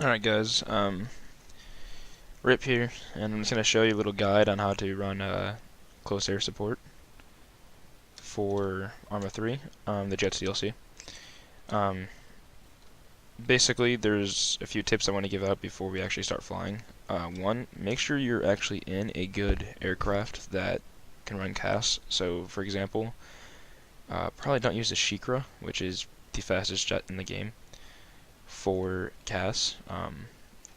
Alright guys, Rip here, and I'm just going to show you a little guide on how to run close air support for Arma 3, the Jets DLC. Um, Basically, there's a few tips I want to give out before we actually start flying. One, make sure you're actually in a good aircraft that can run CAS. So, for example, probably don't use the Shikra, which is the fastest jet in the game, for CAS.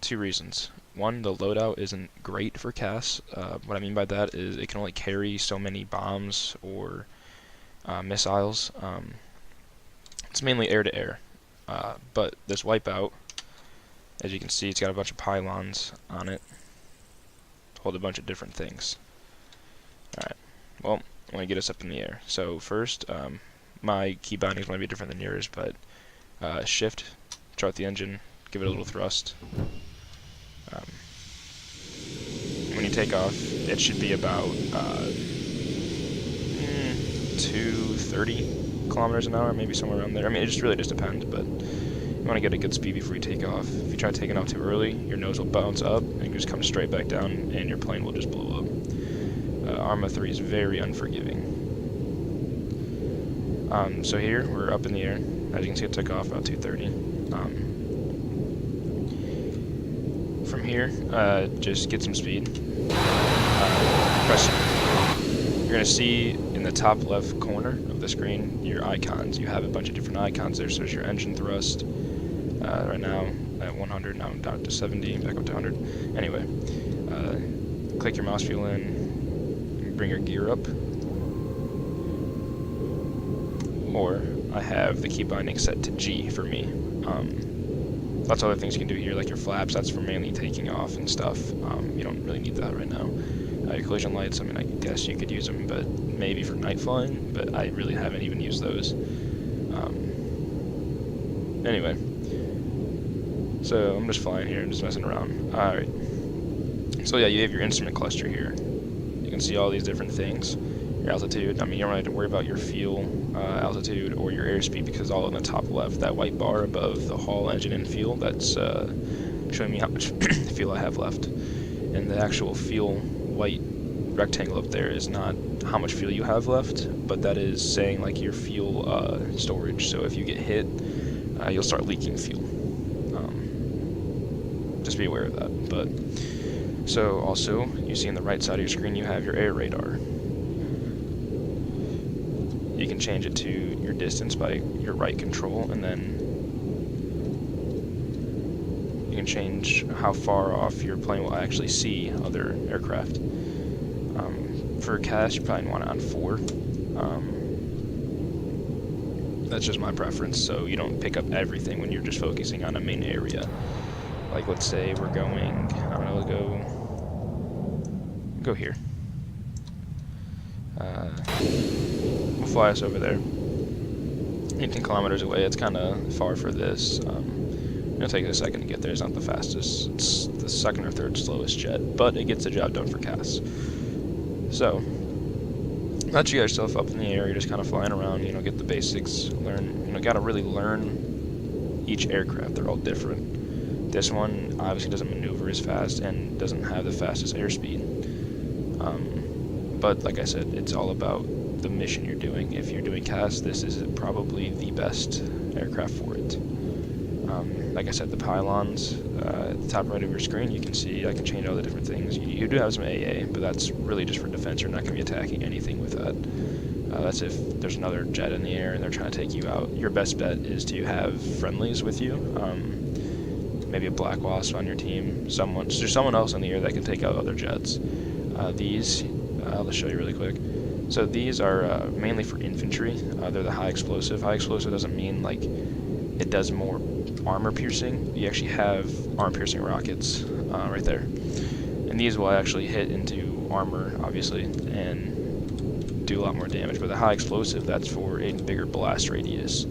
Two reasons. One, the loadout isn't great for CAS. What I mean by that is it can only carry so many bombs or missiles. It's mainly air-to-air. But this wipeout, as you can see, it's got a bunch of pylons on it. Hold a bunch of different things. Alright, well, I want to get us up in the air. So first, my key bindings might be different than yours, but shift, start the engine, give it a little thrust. When you take off, it should be about 230 kilometers an hour, maybe somewhere around there. I mean, it just really just depends, but you want to get a good speed before you take off. If you try taking off too early, your nose will bounce up and you just come straight back down, and your plane will just blow up. Arma 3 is very unforgiving. So here, we're up in the air. As you can see, it took off about 230. From here, just get some speed. You're going to see in the top left corner of the screen your icons. You have a bunch of different icons there. So there's your engine thrust. Right now at 100, now I'm down to 70, back up to 100. Anyway, click your mouse wheel in, bring your gear up. Or I have the key binding set to G for me. Lots of other things you can do here, like your flaps. That's for mainly taking off and stuff. You don't really need that right now. Your collision lights, I mean, I guess you could use them, but maybe for night flying, but I really haven't even used those. Anyway, so I'm just flying here and just messing around. Alright, so yeah, you have your instrument cluster here. You can see all these different things. Your altitude, I mean, you don't really have to worry about your fuel altitude or your airspeed, because all in the top left, that white bar above the hull, engine, and fuel, that's showing me how much fuel I have left. And the actual fuel white rectangle up there is not how much fuel you have left, but that is saying like your fuel storage. So if you get hit, you'll start leaking fuel. Just be aware of that. But so also, you see on the right side of your screen, you have your air radar. You can change it to your distance by your right control, and then you can change how far off your plane will actually see other aircraft. For CAS, you probably want it on 4. That's just my preference, so you don't pick up everything when you're just focusing on a main area. Like, let's say we're going, I don't know, we'll go here. We'll fly us over there. 18 kilometers away. It's kind of far for this. It'll take a second to get there. It's not the fastest. It's the second or third slowest jet, but it gets the job done for CAS. So, now that you got yourself up in the air, you're just kind of flying around, you know, get the basics, learn, gotta really learn each aircraft. They're all different. This one obviously doesn't maneuver as fast and doesn't have the fastest airspeed. But like I said, it's all about the mission you're doing. If you're doing CAS, this is probably the best aircraft for it. Like I said, the pylons, at the top right of your screen, you can see I can change all the different things. You do have some AA, but that's really just for defense. You're not going to be attacking anything with that. That's if there's another jet in the air and they're trying to take you out. Your best bet is to have friendlies with you. Maybe a Black Wasp on your team. So there's someone else in the air that can take out other jets. These, I'll just show you really quick. So these are mainly for infantry. They're the high explosive. High explosive doesn't mean like it does more armor piercing. You actually have armor piercing rockets right there. And these will actually hit into armor, obviously, and do a lot more damage. But the high explosive, that's for a bigger blast radius.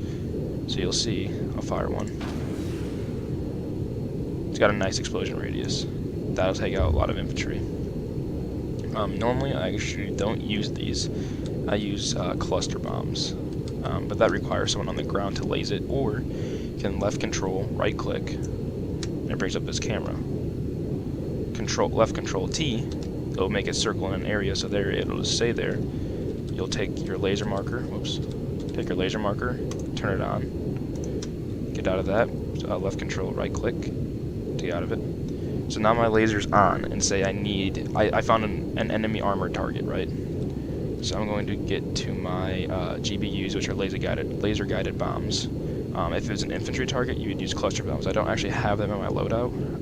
So you'll see, I'll fire one. It's got a nice explosion radius. That'll take out a lot of infantry. Normally, I actually don't use these. I use cluster bombs, but that requires someone on the ground to laze it, or you can left control, right click, and brings up this camera. Left control T, it'll make it circle in an area, so there it'll just stay there. You'll take your laser marker, take your laser marker, turn it on, get out of that, left control right click to get out of it. So now my laser's on, and say I found an enemy armored target, right? So I'm going to get to my GBUs, which are laser guided bombs. If it was an infantry target, you would use cluster bombs. I don't actually have them in my loadout,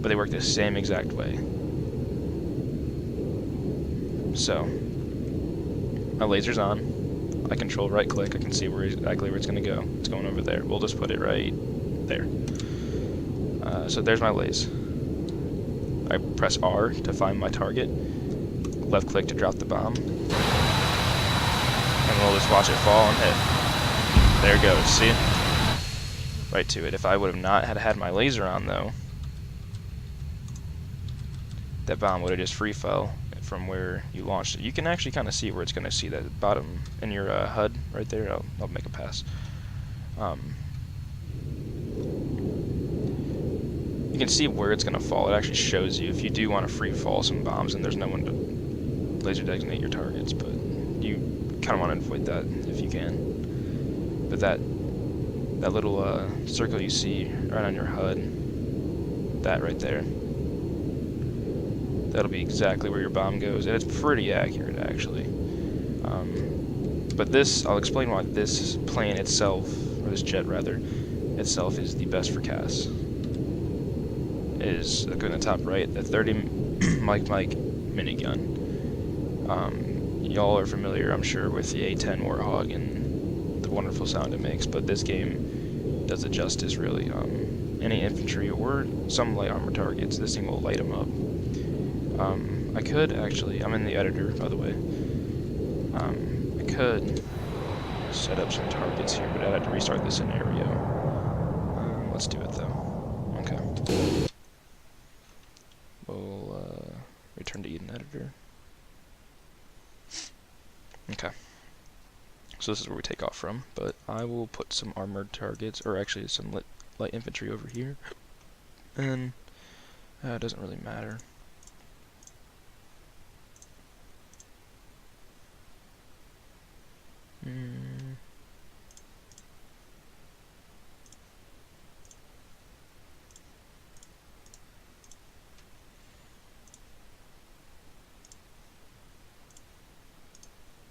but they work the same exact way. So my laser's on. I control right click. I can see exactly where it's going to go. It's going over there. We'll just put it right there. So there's my laser. I press R to find my target. Left click to drop the bomb. And we'll just watch it fall and hit. There it goes. See? Right to it. If I would have not had my laser on though, that bomb would have just free fell from where you launched it. You can actually kind of see where it's going to see that bottom in your HUD right there. I'll make a pass. You can see where it's going to fall. It actually shows you if you do want to free fall some bombs and there's no one to laser designate your targets, but you kind of want to avoid that if you can. But that little circle you see right on your HUD, that right there, that'll be exactly where your bomb goes, and it's pretty accurate actually. But I'll explain why this plane itself, or this jet rather, itself is the best for CAS. Is good in the top right, the 30 Mike minigun. Y'all are familiar, I'm sure, with the A10 Warthog and the wonderful sound it makes, but this game does it justice, really. Any infantry or some light armor targets, this thing will light them up. I could actually, I'm in the editor, by the way. I could set up some targets here, but I'd have to restart the scenario. Let's do it, though. Okay. We'll return to Eden Editor. Okay. So this is where we take off from, but I will put some armored targets, or actually some light infantry over here, and it doesn't really matter.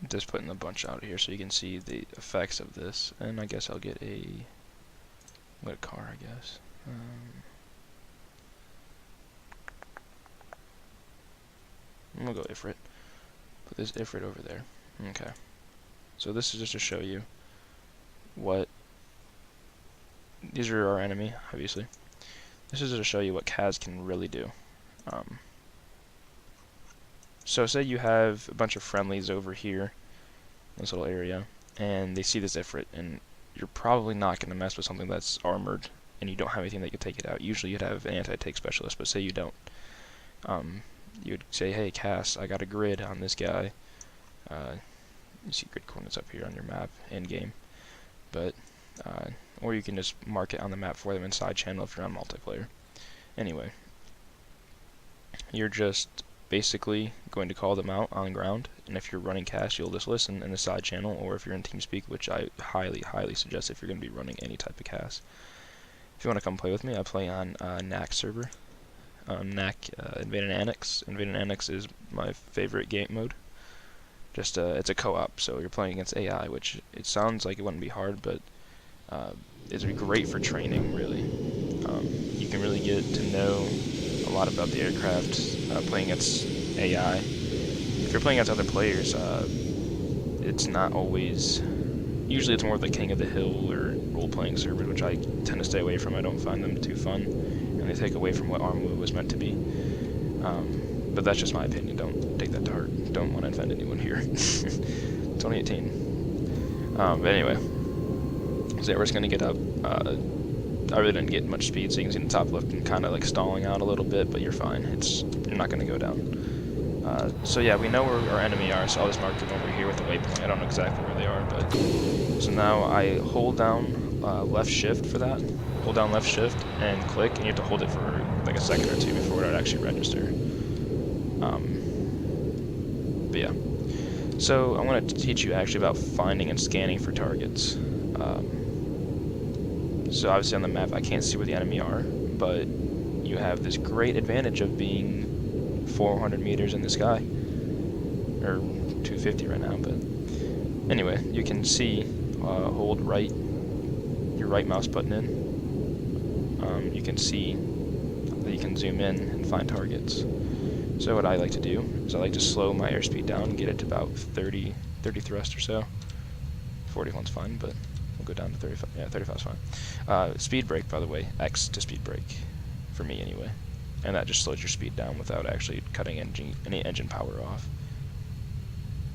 Just putting a bunch out here so you can see the effects of this, and I guess I'll get a car, I guess. I'm gonna go Ifrit. Put this Ifrit over there. Okay. So this is just to show you what these are our enemy, obviously. This is to show you what CAS can really do. So say you have a bunch of friendlies over here, this little area, and they see this Ifrit, and you're probably not going to mess with something that's armored, and you don't have anything that can take it out. Usually you'd have an anti-take specialist, but say you don't. You would say, hey, CAS, I got a grid on this guy. You see grid coordinates up here on your map, in-game. But, or you can just mark it on the map for them in side channel if you're on multiplayer. Anyway, you're just basically going to call them out on ground, and if you're running CAS, you'll just listen in the side channel, or if you're in TeamSpeak, which I highly suggest if you're going to be running any type of CAS. If you want to come play with me, I play on NAC server. NAC Invade and Annex. Invade and Annex is my favorite game mode. Just it's a co-op, so you're playing against AI, which it sounds like it wouldn't be hard, but it's great for training, really. You can really get to know a lot about the aircraft playing against AI. If you're playing against other players, it's not always... Usually it's more the King of the Hill or role-playing servers, which I tend to stay away from. I don't find them too fun, and they take away from what Arma was meant to be. But that's just my opinion. Don't take that to heart. Don't want to offend anyone here. 2018. But anyway, so we're just going to get up. I really didn't get much speed, so you can see the top left and kind of like stalling out a little bit, but you're fine. You're not going to go down. So yeah, we know where our enemy are, so I'll just mark them over here with the waypoint. I don't know exactly where they are, but... So now I hold down left shift for that, hold down left shift and click, and you have to hold it for like a second or two before it would actually register. But yeah. So I want to teach you actually about finding and scanning for targets. So obviously on the map I can't see where the enemy are, but you have this great advantage of being 400 meters in the sky, or 250 right now, but anyway, you can see, hold your right mouse button in. You can see that you can zoom in and find targets. So what I like to do is I like to slow my airspeed down and get it to about 30 thrust or so. 41's fine, but we'll go down to 35. Yeah, 35's fine. Speed brake, by the way, X to speed brake, for me anyway. And that just slows your speed down without actually cutting any engine power off.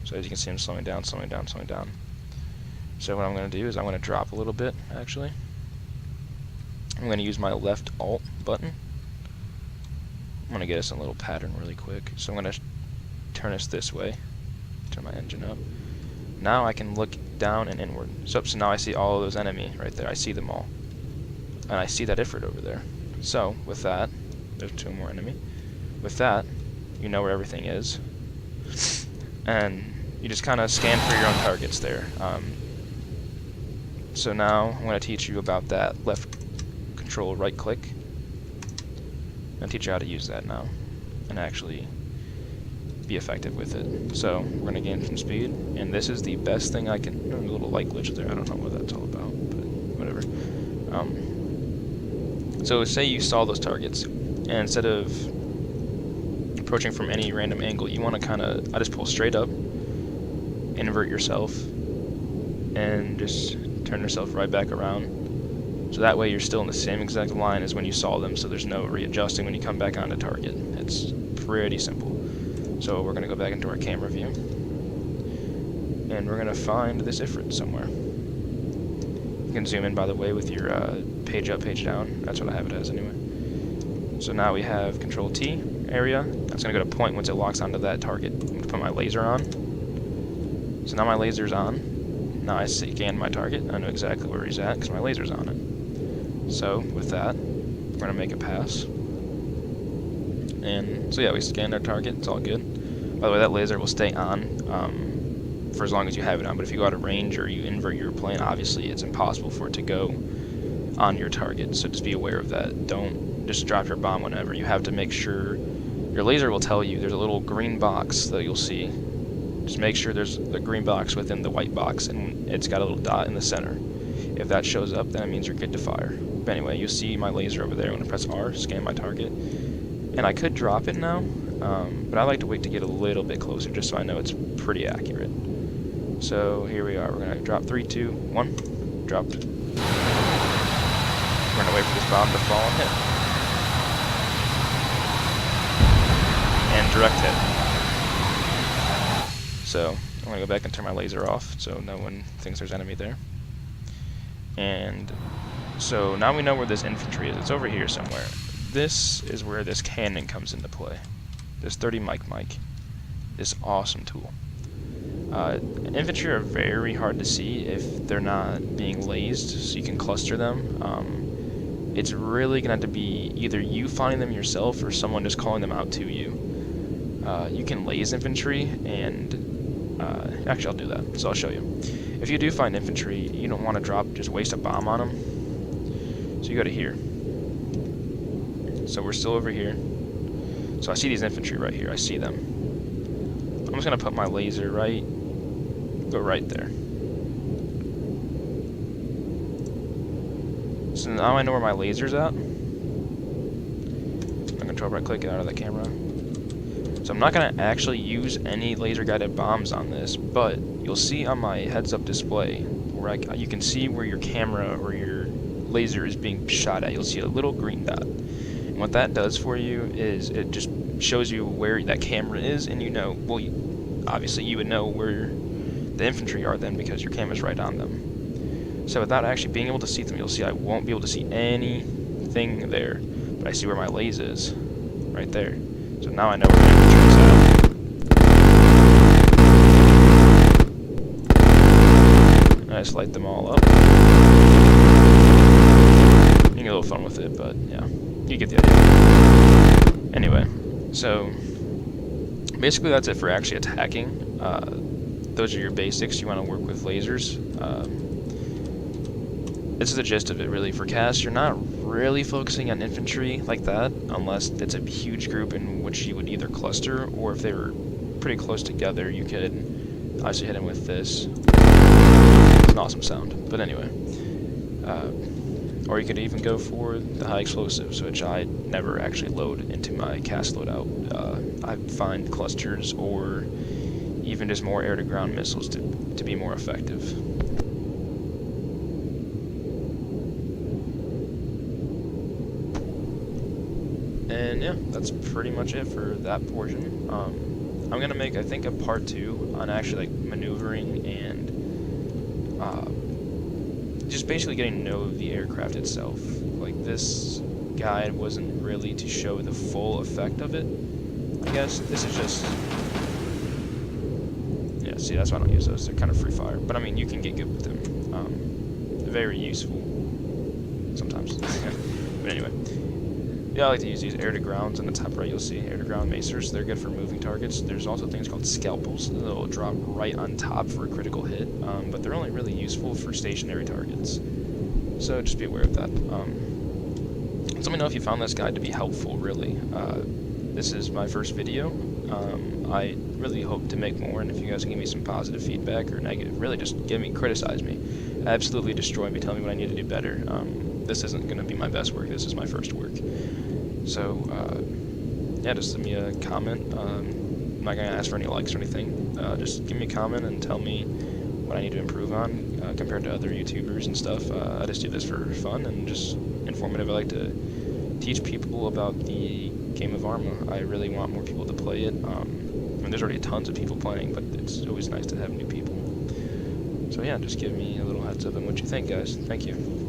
So as you can see, I'm slowing down, slowing down, slowing down. So what I'm going to do is I'm going to drop a little bit, actually. I'm going to use my left Alt button. I'm going to get us a little pattern really quick. So I'm going to turn us this way, turn my engine up. Now I can look down and inward. So now I see all of those enemy right there. I see them all. And I see that Ifrit over there. So with that, there's 2 more enemy. With that, you know where everything is. And you just kind of scan for your own targets there. So now I'm going to teach you about that left control right click. I'm going to teach you how to use that now and actually be effective with it. So we're going to gain some speed, and this is the best thing I can. There's a little light glitch there. I don't know what that's all about, but whatever. So say you saw those targets, and instead of approaching from any random angle, you want to kind of, I just pull straight up, invert yourself, and just turn yourself right back around. So that way you're still in the same exact line as when you saw them, so there's no readjusting when you come back onto target. It's pretty simple. So we're going to go back into our camera view, and we're going to find this Ifrit somewhere. You can zoom in, by the way, with your page up, page down. That's what I have it as anyway. So now we have Control T area. That's going to go to point once it locks onto that target. I'm going to put my laser on. So now my laser's on. Now I scan my target. I know exactly where he's at because my laser's on it. So with that, we're going to make a pass. And so yeah, we scanned our target. It's all good. By the way, that laser will stay on for as long as you have it on. But if you go out of range or you invert your plane, obviously it's impossible for it to go on your target. So just be aware of that. Don't just drop your bomb whenever. You have to make sure your laser will tell you. There's a little green box that you'll see. Just make sure there's the green box within the white box, and it's got a little dot in the center. If that shows up, then it means you're good to fire. But anyway, you see my laser over there. I'm going to press R, scan my target. And I could drop it now, but I like to wait to get a little bit closer just so I know it's pretty accurate. So here we are. We're going to drop 3, 2, 1. Dropped. We're going to wait for this bomb to fall and hit. And direct hit. So I'm going to go back and turn my laser off so no one thinks there's enemy there. And so now we know where this infantry is. It's over here somewhere. This is where this cannon comes into play. This 30 mic, this awesome tool. Infantry are very hard to see if they're not being lased, so you can cluster them. It's really going to have to be either you finding them yourself or someone just calling them out to you. You can laze infantry, and actually I'll do that, so I'll show you. If you do find infantry, you don't want to just waste a bomb on them. So you go to here. So we're still over here. So I see these infantry right here. I see them. I'm just going to put my laser go right there. So now I know where my laser's at. I'm going to control right click it out of the camera. So I'm not going to actually use any laser guided bombs on this, but you'll see on my heads up display where you can see where your camera or your laser is being shot at. You'll see a little green dot. And what that does for you is it just shows you where that camera is, and you know, well, obviously you would know where the infantry are then because your camera's right on them. So without actually being able to see them, you'll see I won't be able to see anything there, but I see where my laser is, right there. So now I know where the infantry is at. I just light them all up. You having a little fun with it, but yeah, you get the idea. Anyway, so basically that's it for actually attacking. Those are your basics. You want to work with lasers. This is the gist of it, really. For CAS, you're not really focusing on infantry like that, unless it's a huge group in which you would either cluster, or if they were pretty close together, you could obviously hit them with this. It's an awesome sound. But anyway, or you could even go for the high explosives, which I never actually load into my CAS loadout. I find clusters or even just more air-to-ground missiles to be more effective. And yeah, that's pretty much it for that portion. I'm gonna make, I think, a part 2 on actually like maneuvering and just basically getting to know the aircraft itself. Like, this guide wasn't really to show the full effect of it, I guess. This is just, yeah, see, that's why I don't use those. They're kind of free fire, but I mean, you can get good with them. Very useful sometimes. But anyway, yeah, I like to use these air-to-grounds. On the top right, you'll see air-to-ground macers. They're good for moving targets. There's also things called scalpels. They'll drop right on top for a critical hit, but they're only really useful for stationary targets. So just be aware of that. So let me know if you found this guide to be helpful, really. This is my first video. I really hope to make more, and if you guys can give me some positive feedback or negative, really just criticize me. Absolutely destroy me, tell me what I need to do better. This isn't going to be my best work, this is my first work. So, yeah, just send me a comment. I'm not going to ask for any likes or anything. Just give me a comment and tell me what I need to improve on compared to other YouTubers and stuff. I just do this for fun and just informative. I like to teach people about the game of Arma. I really want more people to play it. I mean, there's already tons of people playing, but it's always nice to have new people. So yeah, just give me a little heads up on what you think, guys. Thank you.